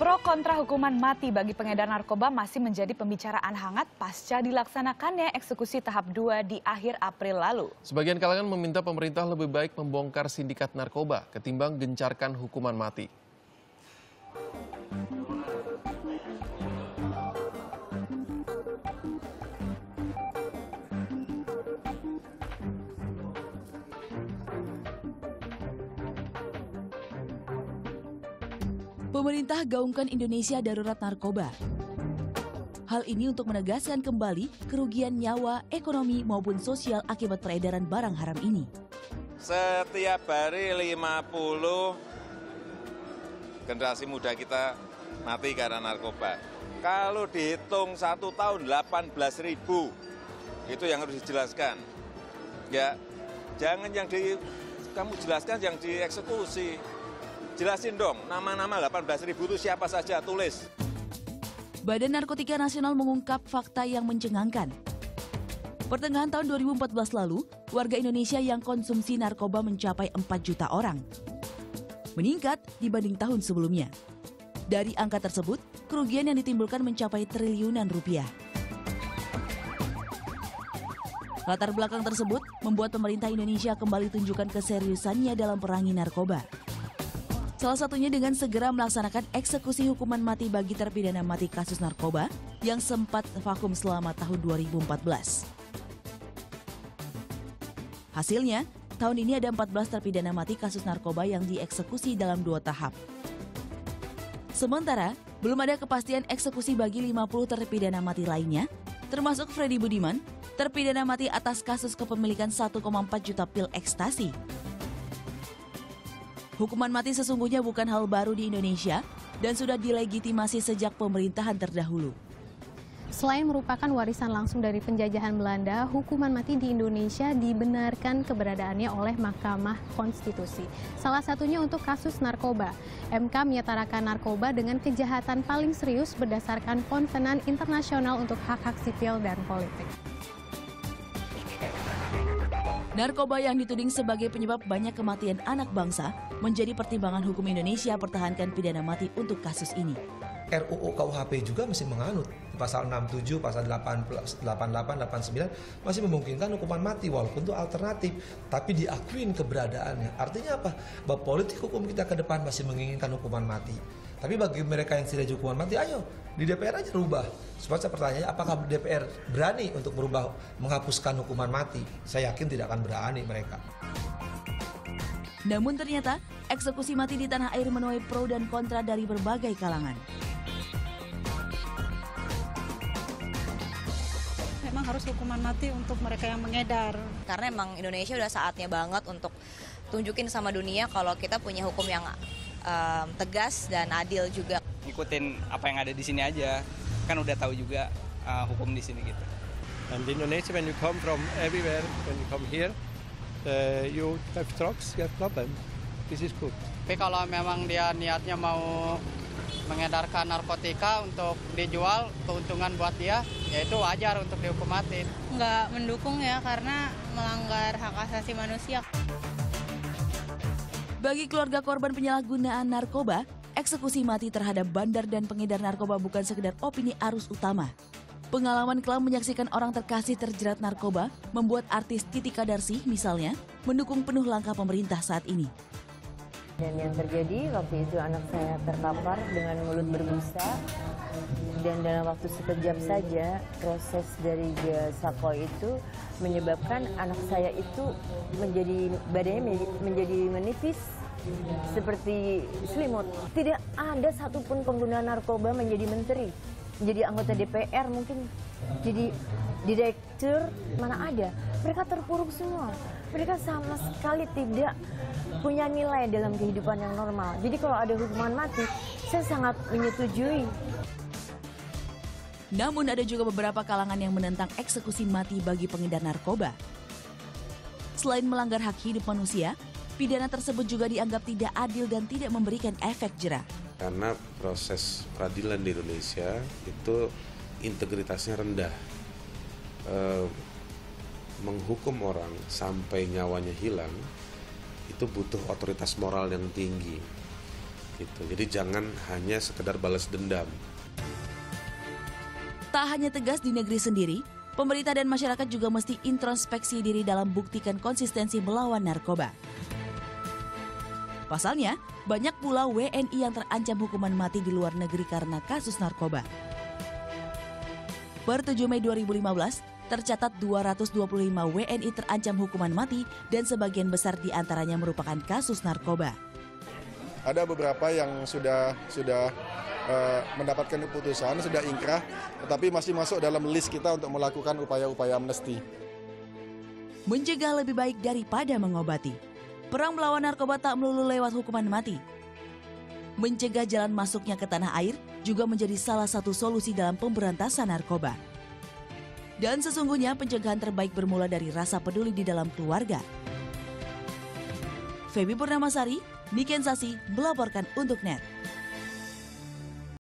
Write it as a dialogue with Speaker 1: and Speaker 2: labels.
Speaker 1: Pro kontra hukuman mati bagi pengedar narkoba masih menjadi pembicaraan hangat pasca dilaksanakannya eksekusi tahap 2 di akhir April lalu.
Speaker 2: Sebagian kalangan meminta pemerintah lebih baik membongkar sindikat narkoba ketimbang gencarkan hukuman mati.
Speaker 3: Pemerintah gaungkan Indonesia darurat narkoba. Hal ini untuk menegaskan kembali kerugian nyawa, ekonomi maupun sosial akibat peredaran barang haram ini.
Speaker 4: Setiap hari 50 generasi muda kita mati karena narkoba. Kalau dihitung 1 tahun 18.000, itu yang harus dijelaskan. Ya, jangan yang kamu jelaskan yang dieksekusi. Jelasin dong, nama-nama 18.000 itu siapa saja, tulis.
Speaker 3: Badan Narkotika Nasional mengungkap fakta yang mencengangkan. Pertengahan tahun 2014 lalu, warga Indonesia yang konsumsi narkoba mencapai 4 juta orang. Meningkat dibanding tahun sebelumnya. Dari angka tersebut, kerugian yang ditimbulkan mencapai triliunan rupiah. Latar belakang tersebut membuat pemerintah Indonesia kembali tunjukkan keseriusannya dalam perangi narkoba. Salah satunya dengan segera melaksanakan eksekusi hukuman mati bagi terpidana mati kasus narkoba yang sempat vakum selama tahun 2014. Hasilnya, tahun ini ada 14 terpidana mati kasus narkoba yang dieksekusi dalam 2 tahap. Sementara, belum ada kepastian eksekusi bagi 50 terpidana mati lainnya, termasuk Freddy Budiman, terpidana mati atas kasus kepemilikan 1,4 juta pil ekstasi. Hukuman mati sesungguhnya bukan hal baru di Indonesia dan sudah dilegitimasi sejak pemerintahan terdahulu.
Speaker 5: Selain merupakan warisan langsung dari penjajahan Belanda, hukuman mati di Indonesia dibenarkan keberadaannya oleh Mahkamah Konstitusi. Salah satunya untuk kasus narkoba. MK menyetarakan narkoba dengan kejahatan paling serius berdasarkan Konvenan Internasional untuk Hak-Hak Sipil dan Politik.
Speaker 3: Narkoba yang dituding sebagai penyebab banyak kematian anak bangsa menjadi pertimbangan hukum Indonesia pertahankan pidana mati untuk kasus ini.
Speaker 6: RUU KUHP juga masih menganut pasal 67, pasal 88, 89 masih memungkinkan hukuman mati walaupun itu alternatif, tapi diakuin keberadaannya. Artinya apa? Bahwa politik hukum kita ke depan masih menginginkan hukuman mati. Tapi bagi mereka yang tidak hukuman mati, ayo di DPR aja rubah. Sebab saya pertanyaannya, apakah DPR berani untuk merubah, menghapuskan hukuman mati? Saya yakin tidak akan berani mereka.
Speaker 3: Namun ternyata, eksekusi mati di tanah air menuai pro dan kontra dari berbagai kalangan.
Speaker 7: Memang harus hukuman mati untuk mereka yang mengedar.
Speaker 8: Karena emang Indonesia udah saatnya banget untuk tunjukin sama dunia kalau kita punya hukum yang tegas dan adil juga.
Speaker 9: Ngikutin apa yang ada di sini aja, kan udah tahu juga hukum di sini gitu.
Speaker 10: And in Indonesia, when you come from everywhere, when you come here, you have drugs, you have problem. This is good.
Speaker 11: Tapi kalau memang dia niatnya mau mengedarkan narkotika untuk dijual, keuntungan buat dia, ya itu wajar untuk dihukum mati.
Speaker 12: Nggak mendukung ya, karena melanggar hak asasi manusia.
Speaker 3: Bagi keluarga korban penyalahgunaan narkoba, eksekusi mati terhadap bandar dan pengedar narkoba bukan sekedar opini arus utama. Pengalaman kelam menyaksikan orang terkasih terjerat narkoba membuat artis Titi Kadarsi misalnya mendukung penuh langkah pemerintah saat ini.
Speaker 13: Dan yang terjadi waktu itu anak saya terkapar dengan mulut berbusa dan dalam waktu sekejap saja proses dari Sako itu menyebabkan anak saya itu badannya menjadi menipis seperti selimut. Tidak ada satupun pengguna narkoba menjadi menteri, menjadi anggota DPR mungkin, jadi direktur, mana ada. Mereka terpuruk semua. Mereka sama sekali tidak punya nilai dalam kehidupan yang normal. Jadi kalau ada hukuman mati, saya sangat menyetujui.
Speaker 3: Namun ada juga beberapa kalangan yang menentang eksekusi mati bagi pengedar narkoba. Selain melanggar hak hidup manusia, pidana tersebut juga dianggap tidak adil dan tidak memberikan efek jera.
Speaker 14: Karena proses peradilan di Indonesia itu integritasnya rendah. Menghukum orang sampai nyawanya hilang itu butuh otoritas moral yang tinggi. gitu. Jadi jangan hanya sekedar balas dendam.
Speaker 3: Tak hanya tegas di negeri sendiri, pemerintah dan masyarakat juga mesti introspeksi diri dalam buktikan konsistensi melawan narkoba. Pasalnya, banyak pula WNI yang terancam hukuman mati di luar negeri karena kasus narkoba. Per 7 Mei 2015, tercatat 225 WNI terancam hukuman mati dan sebagian besar diantaranya merupakan kasus narkoba.
Speaker 15: Ada beberapa yang sudah mendapatkan keputusan, sudah ingkrah, tetapi masih masuk dalam list kita untuk melakukan upaya-upaya amnesti.
Speaker 3: Mencegah lebih baik daripada mengobati. Perang melawan narkoba tak melulu lewat hukuman mati. Mencegah jalan masuknya ke tanah air juga menjadi salah satu solusi dalam pemberantasan narkoba. Dan sesungguhnya pencegahan terbaik bermula dari rasa peduli di dalam keluarga. Feby Purnamasari, Niken Sasi melaporkan untuk NET.